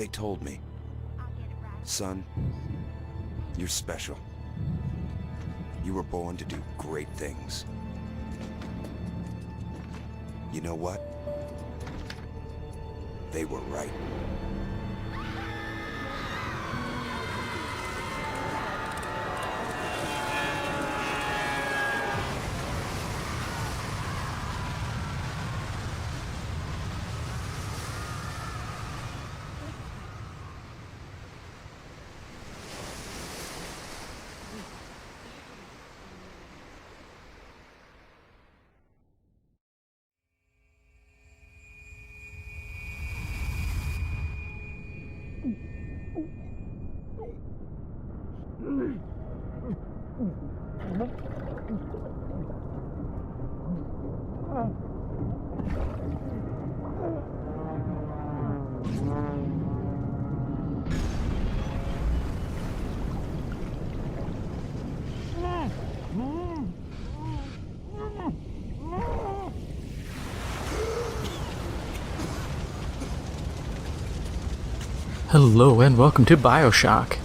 they told me. Son, you're special. You were born to do great things. You know what? They were right. Hello and welcome to BioShock.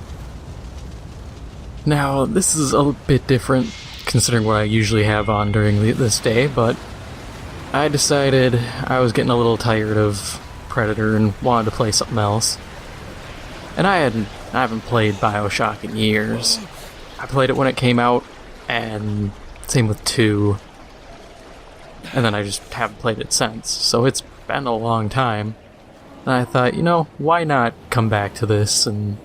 Now, this is a bit different considering what I usually have on during this day, but I decided I was getting a little tired of Predator and wanted to play something else. And I haven't played BioShock in years. I played it when it came out, and same with 2. And then I just haven't played it since, so it's been a long time. And I thought, you know, why not come back to this and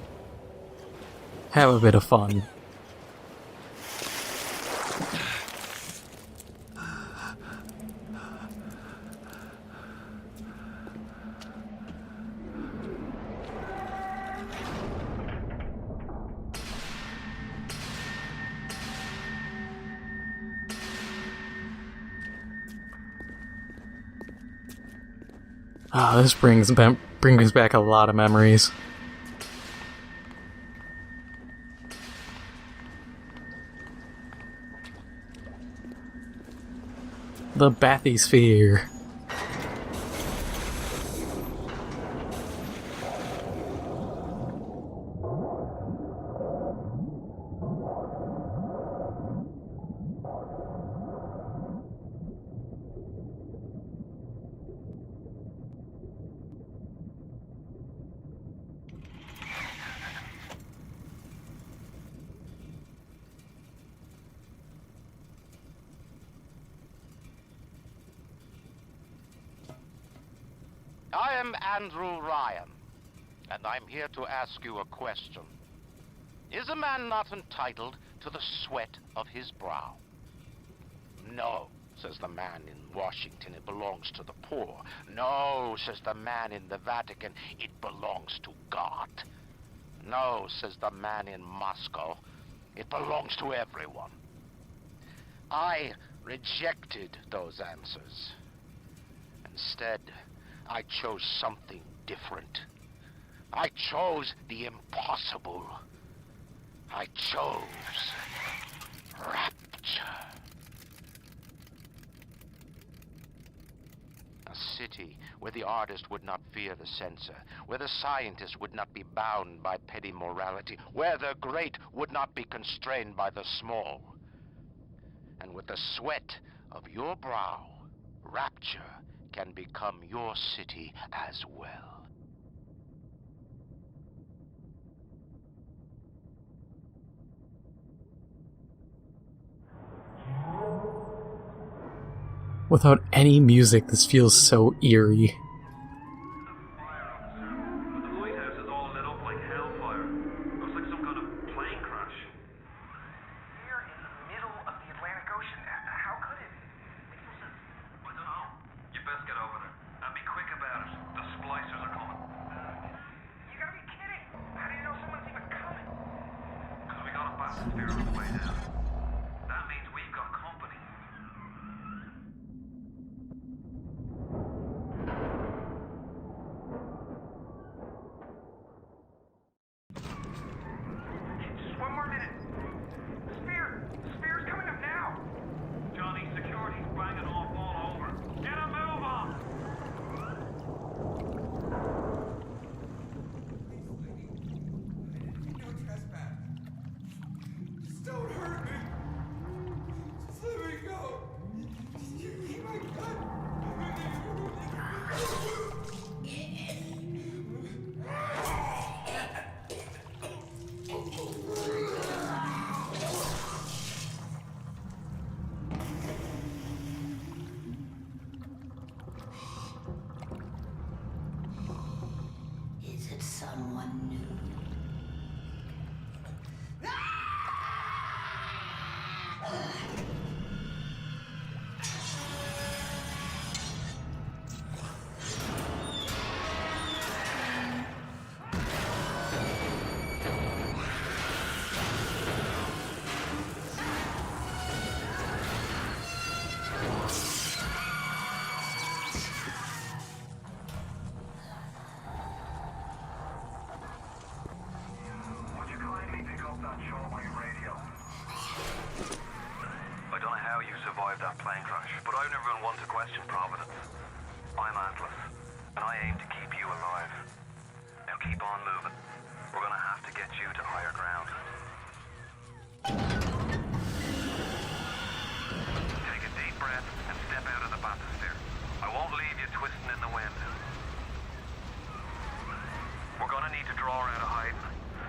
have a bit of fun? This brings back a lot of memories. The bathysphere. I am Andrew Ryan, and I'm here to ask you a question. Is a man not entitled to the sweat of his brow? No, says the man in Washington, it belongs to the poor. No, says the man in the Vatican, it belongs to God. No, says the man in Moscow, it belongs to everyone. I rejected those answers. Instead, I chose something different. I chose the impossible. I chose Rapture. A city where the artist would not fear the censor, where the scientist would not be bound by petty morality, where the great would not be constrained by the small. And with the sweat of your brow, Rapture can become your city as well. Without any music, this feels so eerie. I don't know how you survived that plane crash, but I've never been one to question Providence. I'm Atlas, and I aim to keep you alive. Now keep on moving. We're gonna have to get you to higher ground. Take a deep breath and step out of the bathysphere. I won't leave you twisting in the wind. We're gonna need to draw her out of hiding,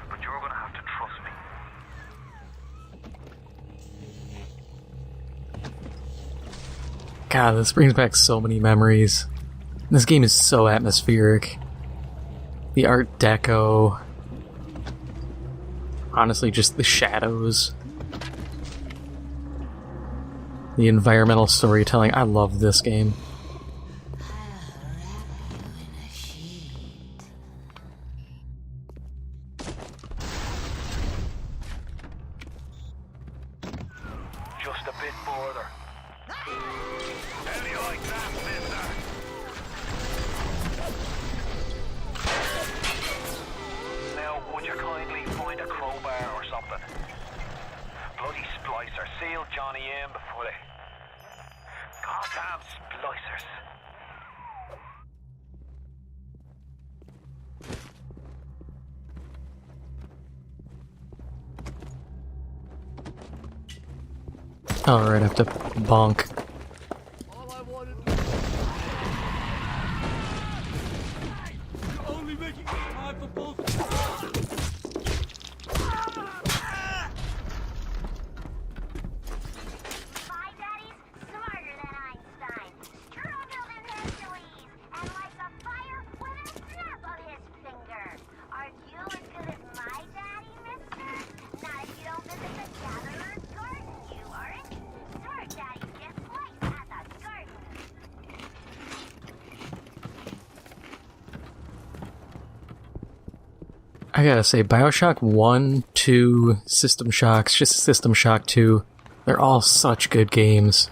but you're gonna have to trust me. God, this brings back so many memories. This game is so atmospheric. The Art Deco. Honestly, just the shadows. The environmental storytelling. I love this game. Just a bit further. How do you like that, mister? Now, would you kindly find a crowbar or something? Bloody splicer. Seal Johnny in before they... Goddamn splicers. Alright, I have to bonk. Only making it hard for both. My daddy's smarter than Einstein, stronger than Hercules, and like a fire with a snap of his finger. Are you as good as my daddy, mister? Not if you don't visit the gatherer's garden, you aren't. Your daddy gets light at the garden. I gotta say, BioShock 1, 2, System Shocks, just System Shock 2, they're all such good games.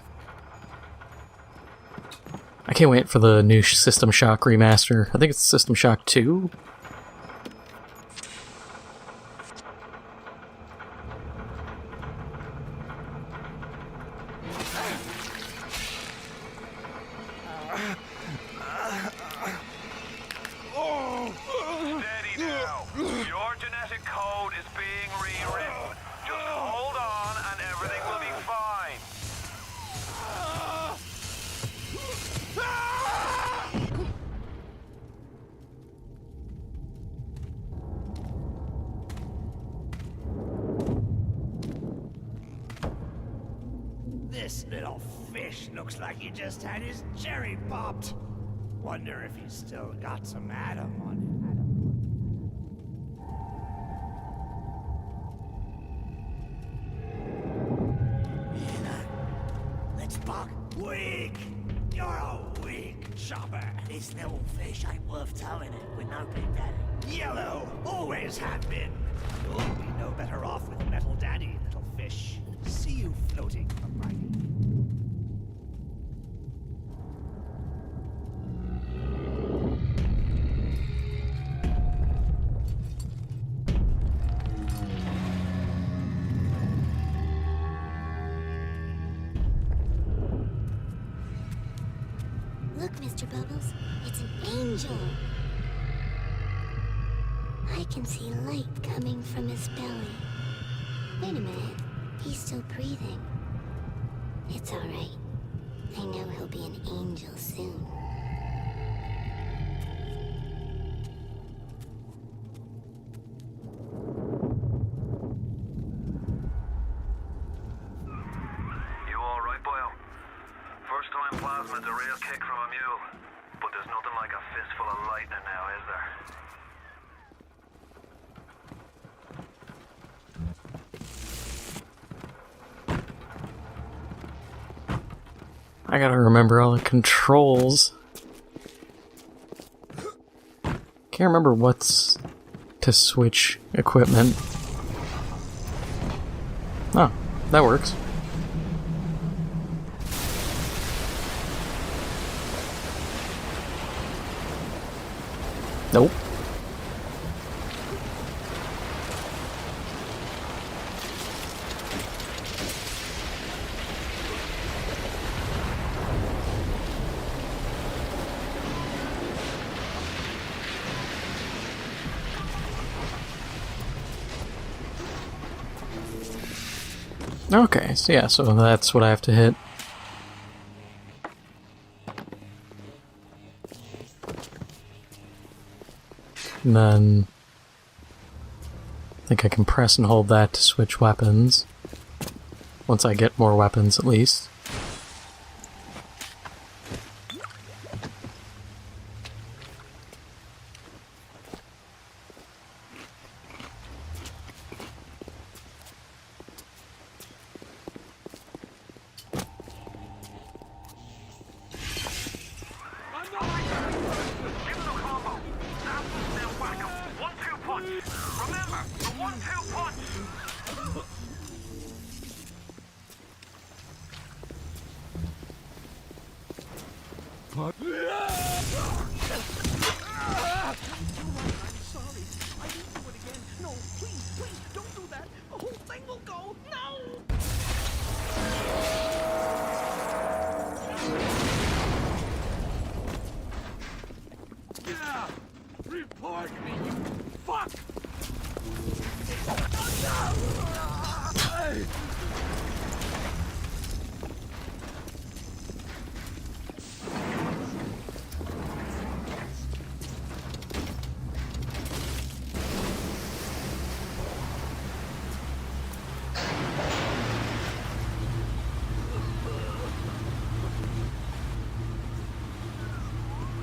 I can't wait for the new System Shock remaster. I think it's System Shock 2? Steady now. Your genetic code is being rewritten. Just hold on and everything will be fine. This little fish looks like he just had his cherry popped. Wonder if he's still got some Adam on him. Let's buck. Weak! You're a weak chopper. This little fish ain't worth towing it with no big daddy. Yellow, always have been. You'll be no better off with metal daddy, little fish. See you floating from my... Look, Mr. Bubbles, it's an angel. I can see light coming from his belly. Wait a minute, he's still breathing. It's all right. I know he'll be an angel soon. You alright, boyo? First time plasma's a real kick from a mule. But there's nothing like a fistful of lightning now, is there? I gotta remember all the controls. Can't remember what's to switch equipment. Oh, that works. Nope. Okay, so yeah, so that's what I have to hit. And then I think I can press and hold that to switch weapons. Once I get more weapons, at least.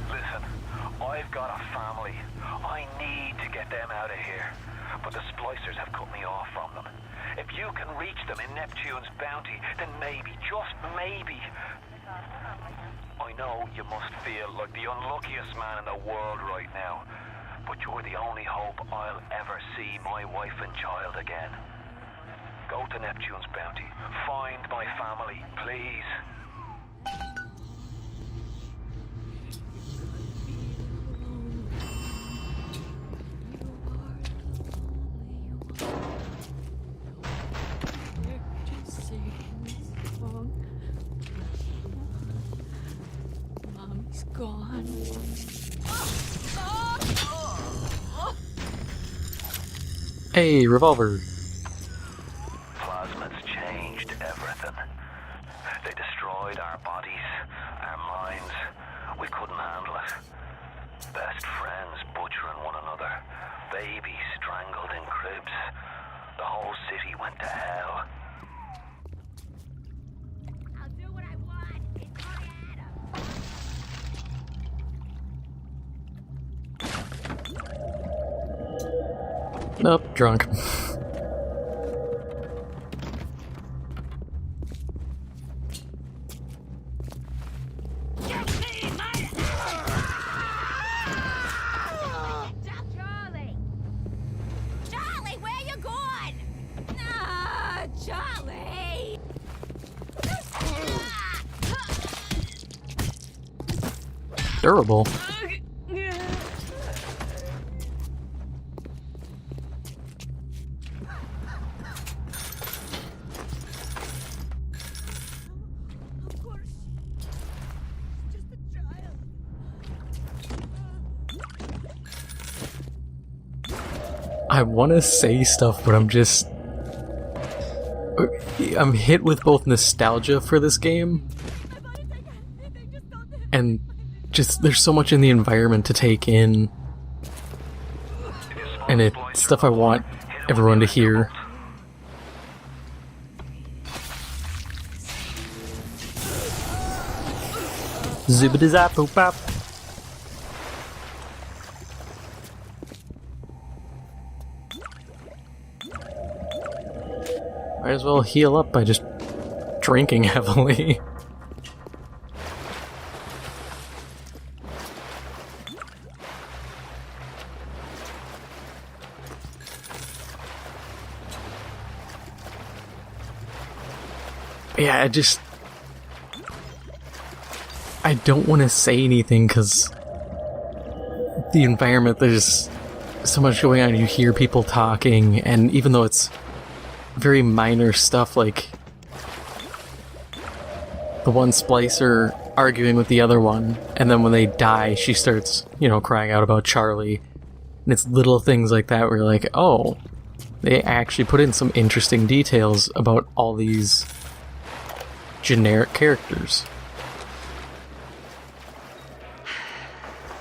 Listen, I've got a family. I need to get them out of here. But the splicers have cut me off from them. If you can reach them in Neptune's bounty, then maybe, just maybe... I know you must feel like the unluckiest man in the world right now, but you're the only hope I'll ever see my wife and child again. Go to Neptune's bounty. Find my family, please. Mommy's gone. Hey, revolver. Plasmids changed everything. They destroyed our bodies, our minds. We couldn't handle it. Best friends butchering one another. Babies strangled in cribs. The whole city went to hell. I'll do what I want. It's my Adam. Nope, drunk. Charlie! Charlie, where you going? Ah, Charlie! Durable. Of course. It's just a child. I want to say stuff, but I'm hit with both nostalgia for this game, and just there's so much in the environment to take in, and it's stuff I want everyone to hear. Zibbity-zap-boop-bop. Might as well heal up by just drinking heavily. Yeah, I don't want to say anything because the environment, there's so much going on. You hear people talking, and even though it's very minor stuff, like the one splicer arguing with the other one, and then when they die, she starts, crying out about Charlie. And it's little things like that where you're like, oh, they actually put in some interesting details about all these generic characters.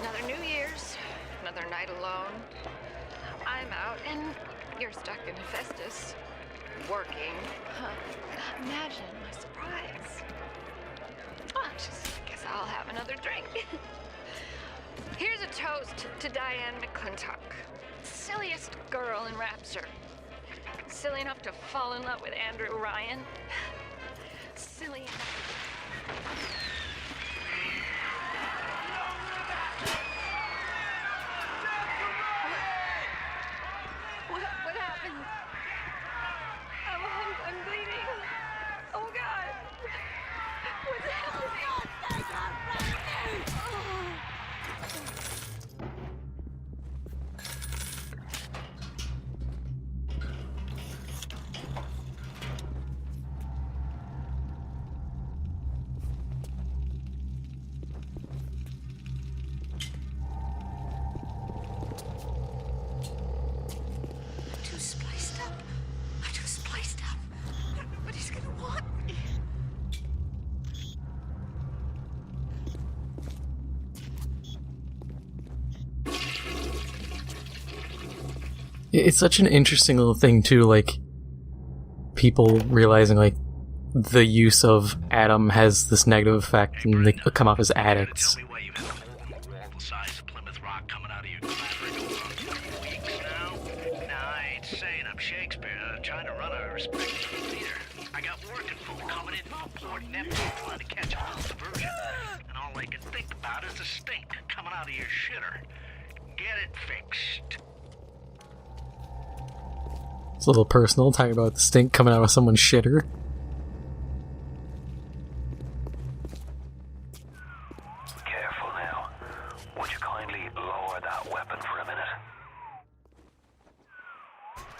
Another New Year's, another night alone. I'm out and you're stuck in Festus, working. Huh. Imagine my surprise. Oh, just guess I'll have another drink. Here's a toast to Diane McClintock, silliest girl in Rapture. Silly enough to fall in love with Andrew Ryan. Silly enough. What happened? I'm bleeding. Oh God. What the hell is I'm too spliced up. Nobody's gonna want me. It's such an interesting little thing too, like people realizing like the use of Adam has this negative effect and they come off as addicts. Tell me why you had a hole in the wall the size of Plymouth Rock coming out of your clavicle for 3 weeks now? Nah, I ain't saying I'm Shakespeare, trying to run a respectable theater. I got working folk coming in from Port Neptune trying to catch a little subversion. And all they can think about is the stink coming out of your shitter. Get it fixed. It's a little personal, talking about the stink coming out of someone's shitter. Careful now. Would you kindly lower that weapon for a minute?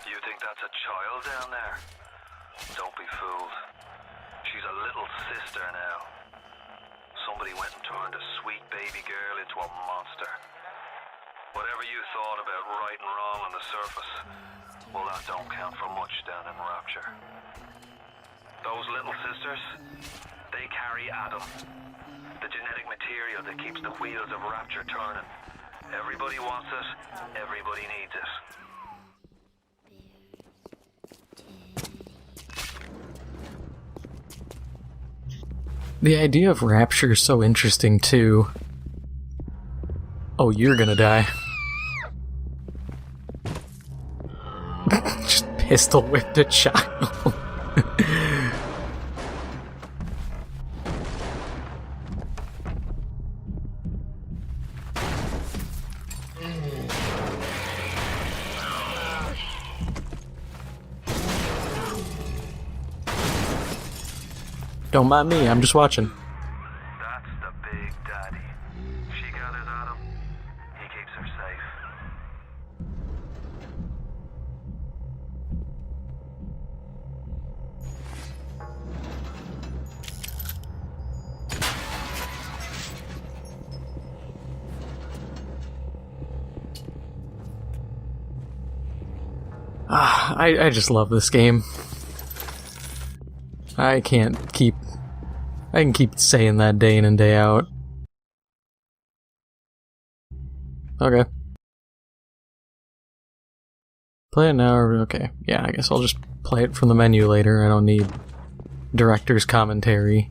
You think that's a child down there? Don't be fooled. She's a little sister now. Somebody went and turned a sweet baby girl into a monster. Whatever you thought about right and wrong on the surface, well, that don't count for much down in Rapture. Those little sisters, they carry Adam, the genetic material that keeps the wheels of Rapture turning. Everybody wants it, everybody needs it. The idea of Rapture is so interesting too. Oh, you're gonna die. Just pistol whipped a child. Don't mind me, I'm just watching. That's the big daddy. She gathers Adam, he keeps her safe. I just love this game. I can keep saying that day in and day out. Okay. Play it now, or okay. Yeah, I guess I'll just play it from the menu later. I don't need director's commentary.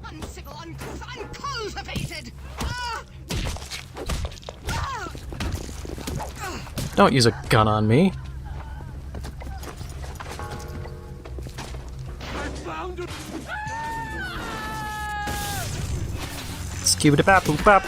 Uncivil, uncouth, uncultivated! Don't use a gun on me. Skibidi bap boop bap.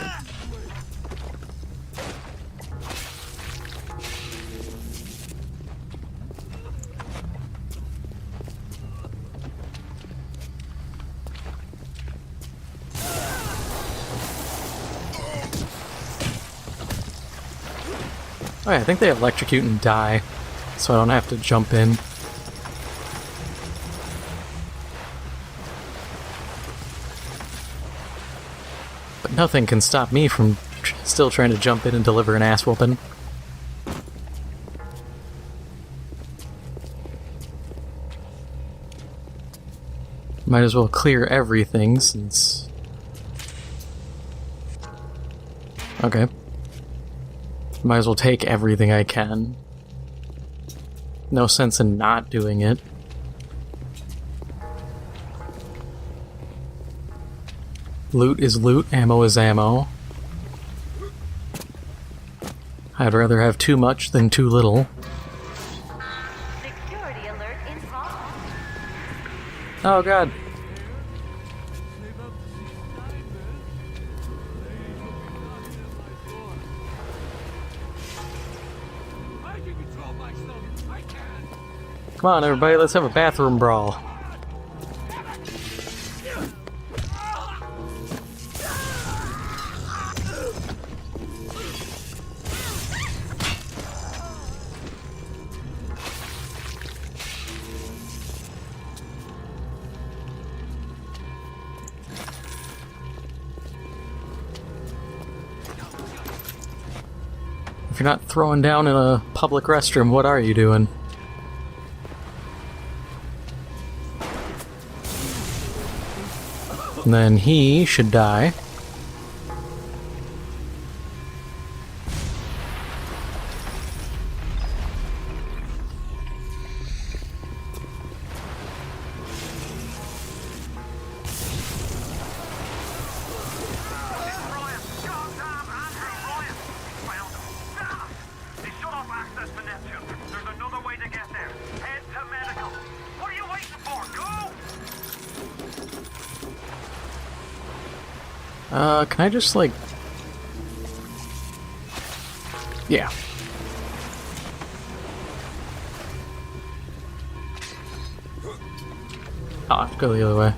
Oh yeah, I think they electrocute and die, so I don't have to jump in. But nothing can stop me from still trying to jump in and deliver an ass whooping. Might as well clear everything since... Okay. Might as well take everything I can. No sense in not doing it. Loot is loot, ammo is ammo. I'd rather have too much than too little. Security alert in progress. Oh god. Come on everybody, let's have a bathroom brawl. If you're not throwing down in a public restroom, what are you doing? And then he should die. Can I just, like... Yeah. Oh, I have to go the other way.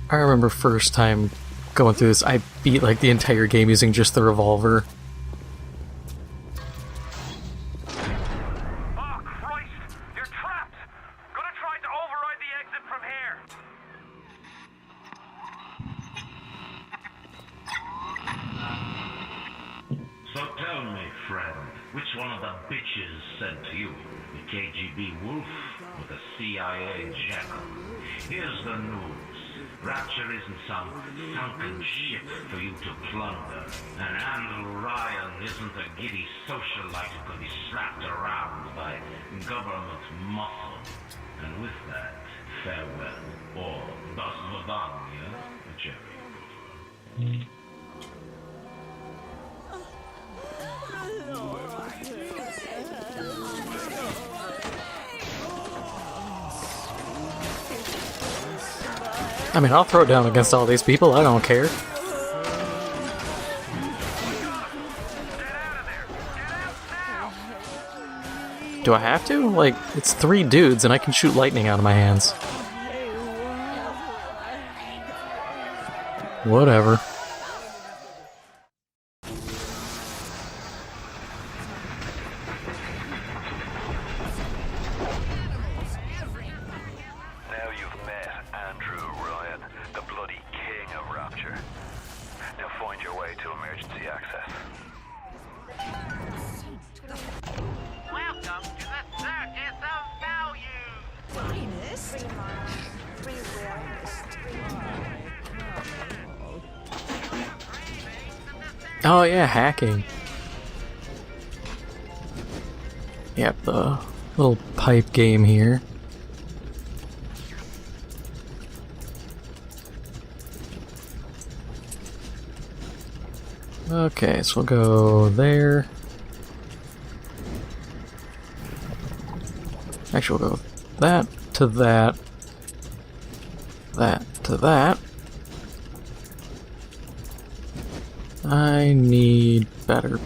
I remember first time going through this, I beat, like, the entire game using just the revolver. So tell me, friend, which one of the bitches sent you? The KGB wolf or the CIA jackal? Here's the news. Rapture isn't some sunken ship for you to plunder. And Andrew Ryan isn't a giddy socialite who can be slapped around by government muscle. And with that, farewell, or das Vidania, whichever you prefer. I mean, I'll throw it down against all these people, I don't care. Do I have to? Like, it's 3 dudes and I can shoot lightning out of my hands. Whatever. Now you've met Andrew Ryan, the bloody king of Rapture. Now find your way to emergency access. Welcome to the Circus of Value! Finest. 3 miles, 3 wheels. Oh yeah, hacking. Yep, the little pipe game here. Okay, so we'll go there. Actually, we'll go that to that. That to that. I need better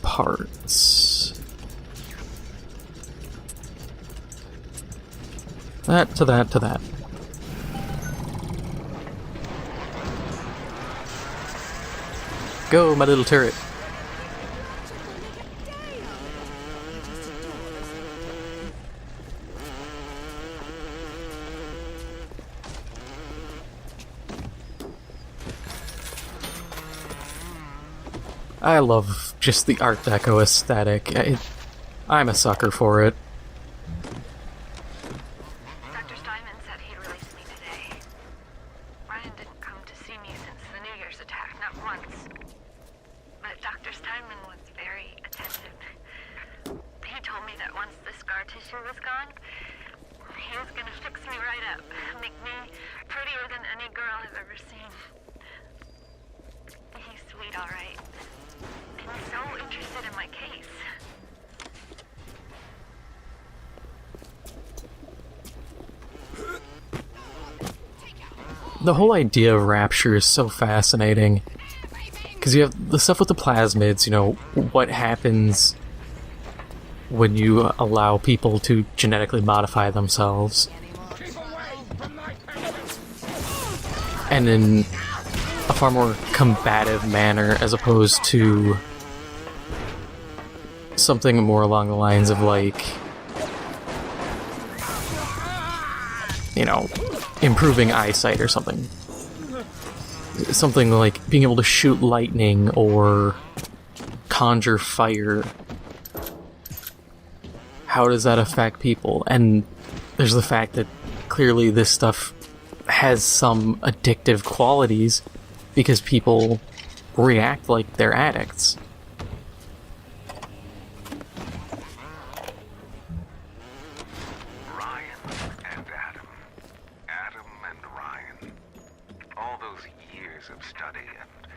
parts. That to that to that. go, my little turret. I love just the Art Deco aesthetic. I'm a sucker for it. Dr. Steinman said he'd release me today. Ryan didn't come to see me since the New Year's attack, not once. But Dr. Steinman was very attentive. He told me that once the scar tissue was gone, he was gonna fix me right up, make me prettier than any girl I've ever seen. He's sweet, all right. And he's so interested in my case. The whole idea of Rapture is so fascinating. Because you have the stuff with the plasmids, you know, what happens when you allow people to genetically modify themselves. And in a far more combative manner, as opposed to something more along the lines of, like, you know, improving eyesight or something. Something like being able to shoot lightning or conjure fire. How does that affect people? And there's the fact that clearly this stuff has some addictive qualities because people react like they're addicts. Ryan and Adam. Adam and Ryan. All those years of study, and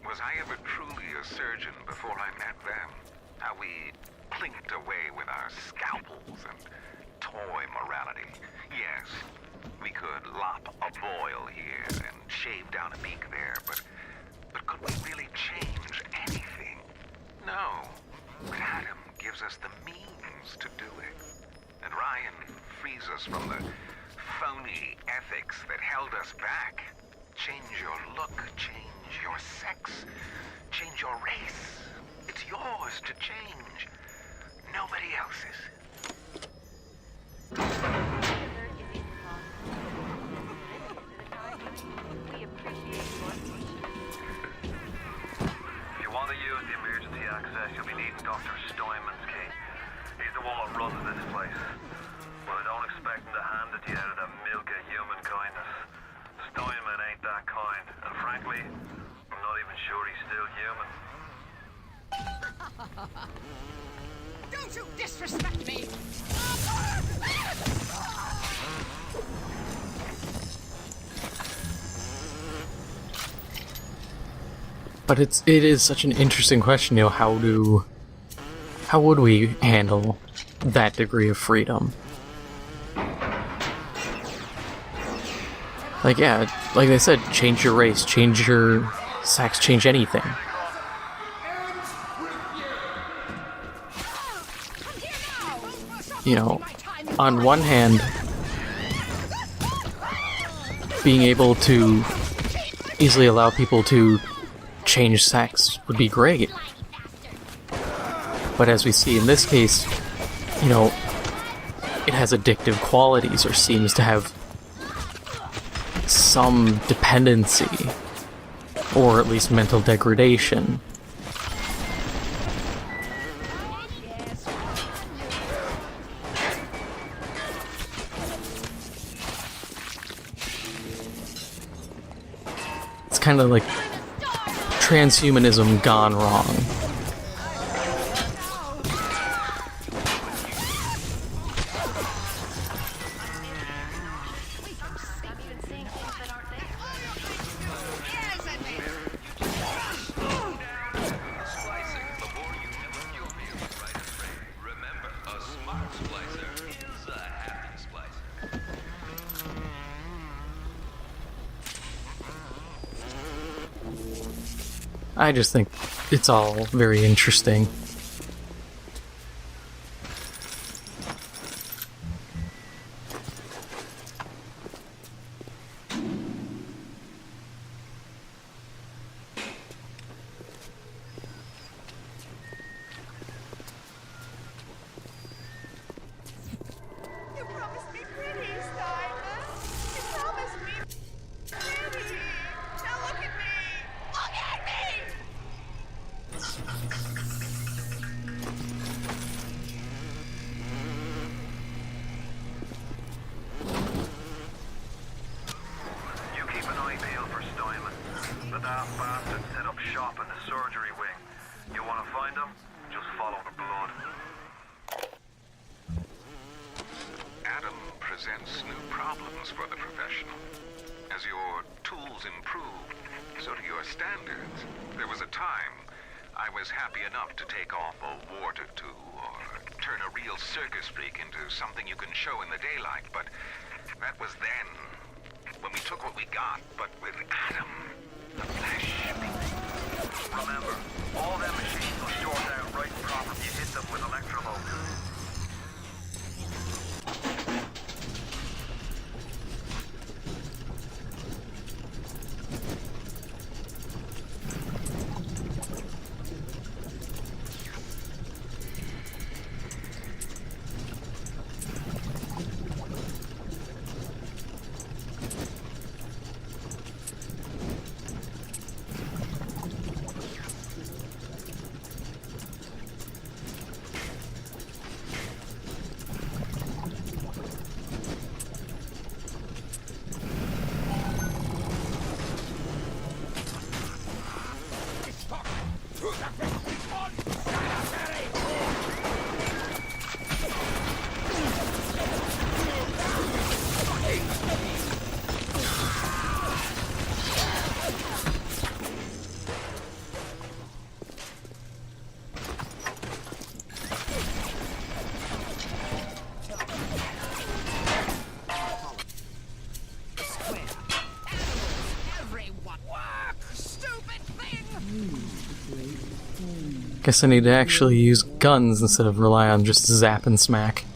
was I ever truly a surgeon before I met them? How we clinked away with our scalpels and toy morality. Yes, we could lop a boil here and shave down a beak there, but could we really change anything? No. But Adam gives us the means to do it. And Ryan frees us from the phony ethics that held us back. Change your look, change your sex, change your race. It's yours to change. Nobody else's. If you want to use the emergency access, you'll be needing Dr. Steinman's key. He's the one that runs this place. But I don't expect him to hand it to you out of the milk of human kindness. Steinman ain't that kind, and frankly, I'm not even sure he's still human. Don't you disrespect me! But it is such an interesting question, you know, how would we handle that degree of freedom? Like, yeah, like they said, change your race, change your sex, change anything. You know, on one hand, being able to easily allow people to change sex would be great. But as we see in this case, you know, it has addictive qualities, or seems to have some dependency, or at least mental degradation. It's kind of like transhumanism gone wrong. I just think it's all very interesting. find them, just follow the blood. Adam presents new problems for the professional. As your tools improve, so do your standards. There was a time I was happy enough to take off a wart or two, or turn a real circus freak into something you can show in the daylight, but that was then, when we took what we got, but with Adam, the flesh. Remember, all them machines will short out right and proper if you hit them with electrovolt. Guess I need to actually use guns instead of rely on just zap and smack.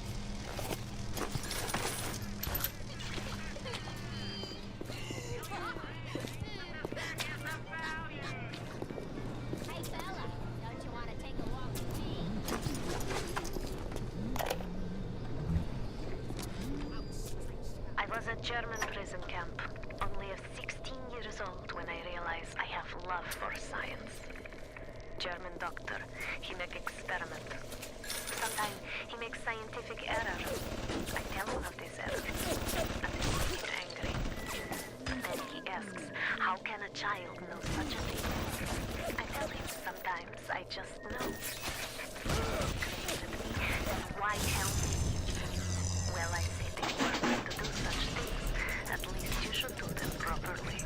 Hey fella, don't you want to take a walk with me? I was at German prison camp, only 16 years old when I realized I have love for science. German doctor, he make experiment. Sometimes he makes scientific error. I tell him of this error, and he gets angry. Then he asks, how can a child know such a thing? I tell him sometimes I just know. He created me, then why tell me? Well, I say that you are going to do such things. At least you should do them properly.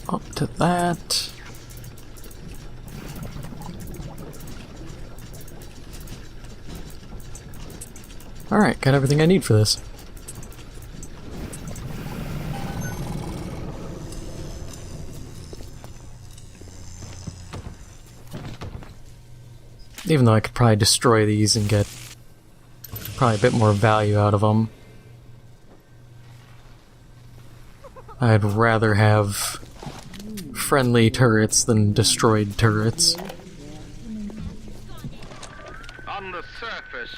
Up to that. Alright, got everything I need for this. Even though I could probably destroy these and get probably a bit more value out of them, I'd rather have friendly turrets than destroyed turrets. On the surface,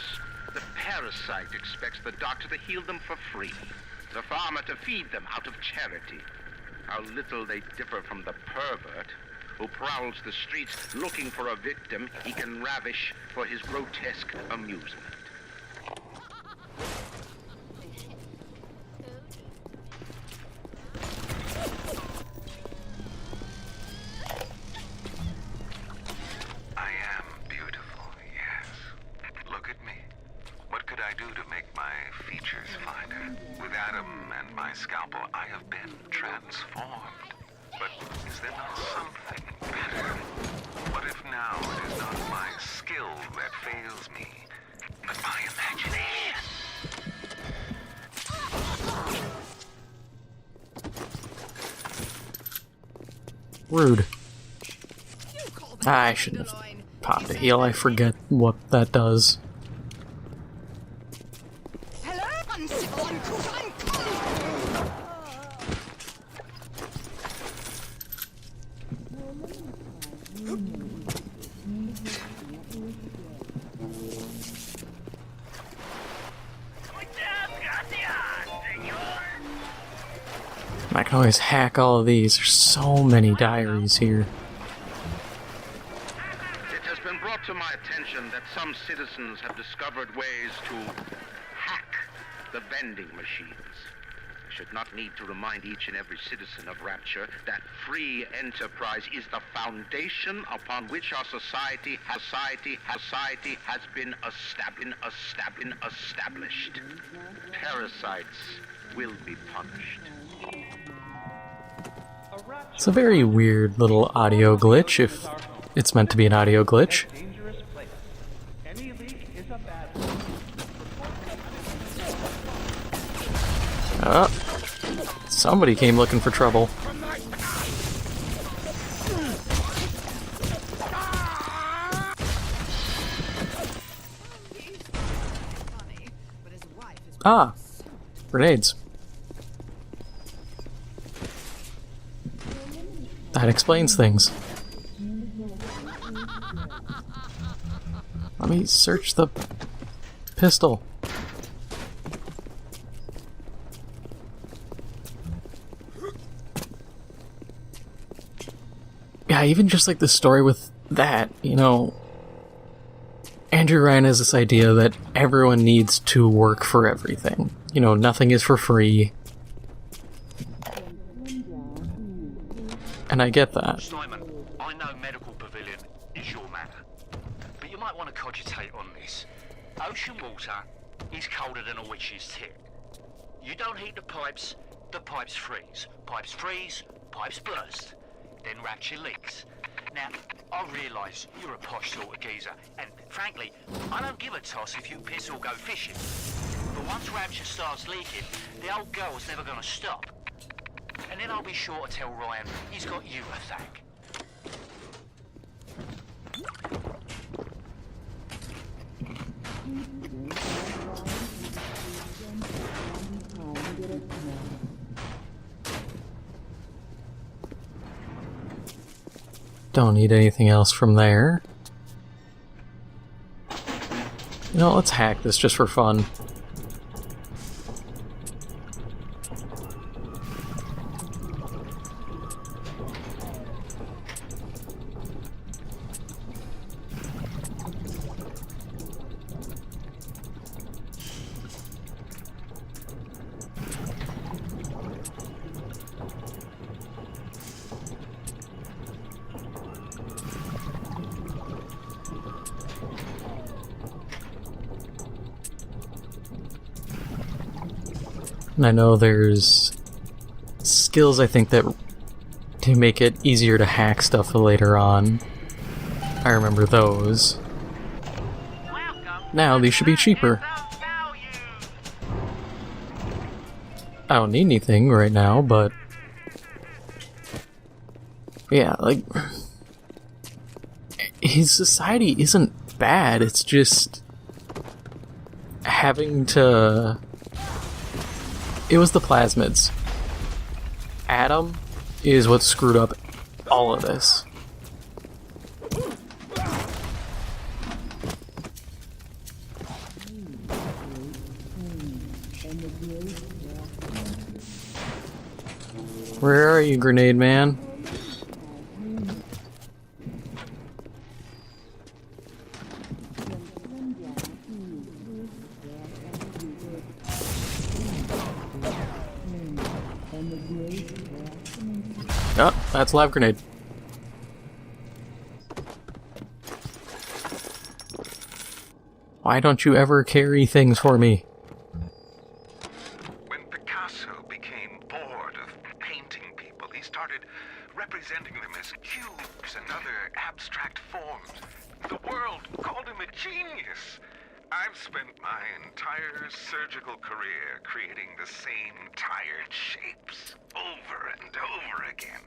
the parasite expects the doctor to heal them for free, the farmer to feed them out of charity. How little they differ from the pervert who prowls the streets looking for a victim he can ravish for his grotesque amusement. I am beautiful, yes. Look at me. What could I do to make my features finer? With Adam and my scalpel, I have been transformed. But is there not something better? What if now it is not my skill that fails me, but my imagination? Rude. I shouldn't have popped a heal. I forget what that does. Hello, uncivil, uncouth, uncouth! I can always hack all of these. There's so many diaries here. been brought to my attention that some citizens have discovered ways to hack the vending machines. I should not need to remind each and every citizen of Rapture that free enterprise is the foundation upon which our society has been established. Parasites will be punished. It's a very weird little audio glitch, if it's meant to be an audio glitch. Somebody came looking for trouble. Ah, grenades. That explains things. Let me search the pistol. Yeah, even just like the story with that, you know, Andrew Ryan has this idea that everyone needs to work for everything. You know, nothing is for free. And I get that. Simon, I know Medical Pavilion is your matter, but you might want to cogitate on this. Ocean water is colder than a witch's tit. You don't heat the pipes freeze. Pipes freeze, pipes burst. Then Rapture leaks. Now, I realise you're a posh sort of geezer, and frankly, I don't give a toss if you piss or go fishing. But once Rapture starts leaking, the old girl's never gonna stop. And then I'll be sure to tell Ryan he's got you a thank. Don't need anything else from there. You know, let's hack this just for fun. And I know there's skills, I think, that to make it easier to hack stuff later on. I remember those. Now these should be cheaper. I don't need anything right now, but yeah, like, his society isn't bad, it's just having to... It was the plasmids. Adam is what screwed up all of this. Where are you, grenade man? Oh, that's live grenade. Why don't you ever carry things for me? When Picasso became bored of painting people, he started representing them as cubes and other abstract forms. The world called him a genius. I've spent my entire surgical career creating the same tired shapes over and over again.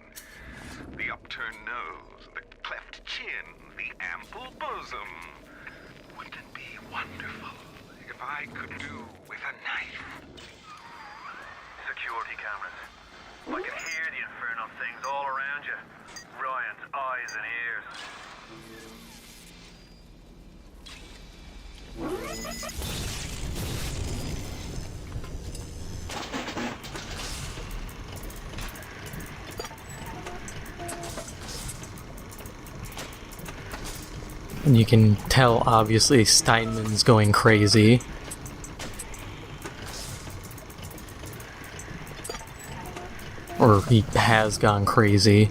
The upturned nose, the cleft chin, the ample bosom. Wouldn't it be wonderful if I could do with a knife? Security cameras. I can hear the infernal things all around you. Ryan's eyes and ears. And you can tell, obviously, Steinman's going crazy. Or he has gone crazy.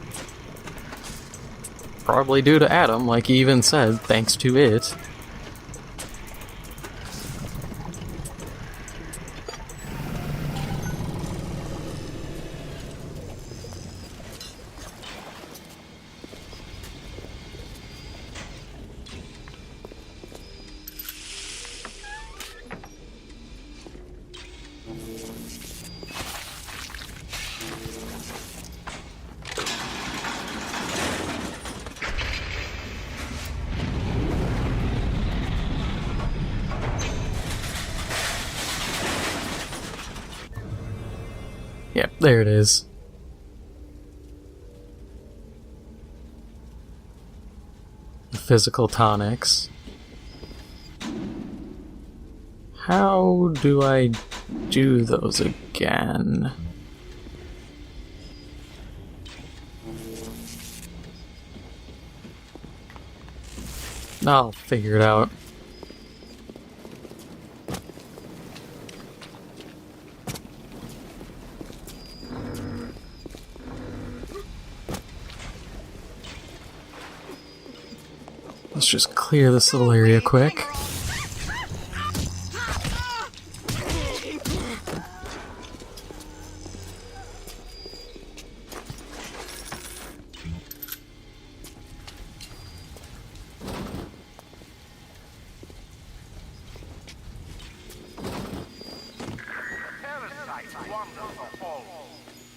Probably due to Adam, like he even said, thanks to it. Yep, there it is. The physical tonics. How do I do those again? I'll figure it out. Let's just clear this little area quick.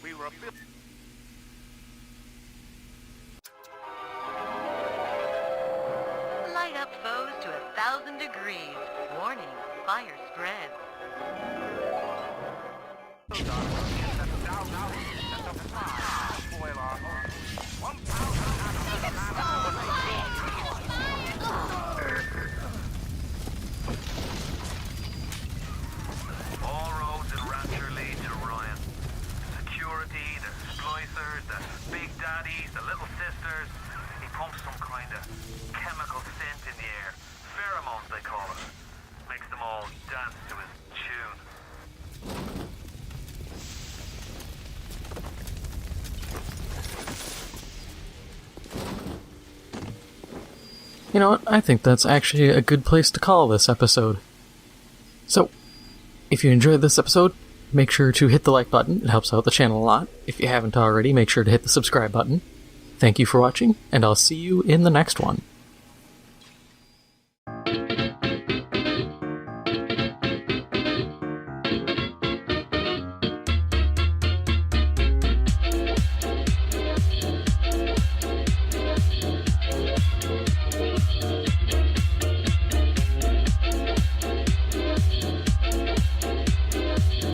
We were built. Light up foes to 1,000 degrees. Warning, fire spreads. All roads in Rapture lead to Ryan. Security, the splicers, the big daddies, the little sisters. He pumps some kind of chemical scent in the air. Pheromones, they call it. Makes them all dance to his tune. You know what? I think that's actually a good place to call this episode. So, if you enjoyed this episode, make sure to hit the like button. It helps out the channel a lot. If you haven't already, make sure to hit the subscribe button. Thank you for watching, and I'll see you in the next one.